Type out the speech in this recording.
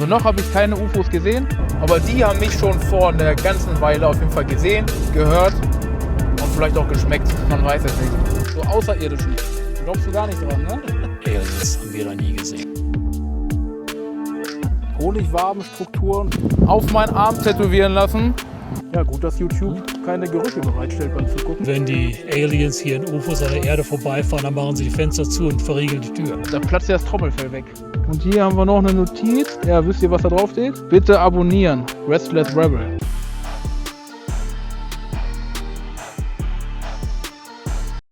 Also noch habe ich keine UFOs gesehen, aber die haben mich schon vor einer ganzen Weile auf jeden Fall gesehen, gehört und vielleicht auch geschmeckt. Man weiß es nicht. So Außerirdischen. Glaubst du gar nicht dran, ne? Aliens haben wir noch nie gesehen. Honigwabenstrukturen auf meinen Arm tätowieren lassen. Ja, gut, dass YouTube keine Gerüche bereitstellt beim Zugucken. Wenn die Aliens hier in UFOs an der Erde vorbeifahren, dann machen sie die Fenster zu und verriegeln die Tür. Da platzt ja das Trommelfell weg. Und hier haben wir noch eine Notiz. Ja, wisst ihr, was da drauf steht? Bitte abonnieren. Restless Rebel.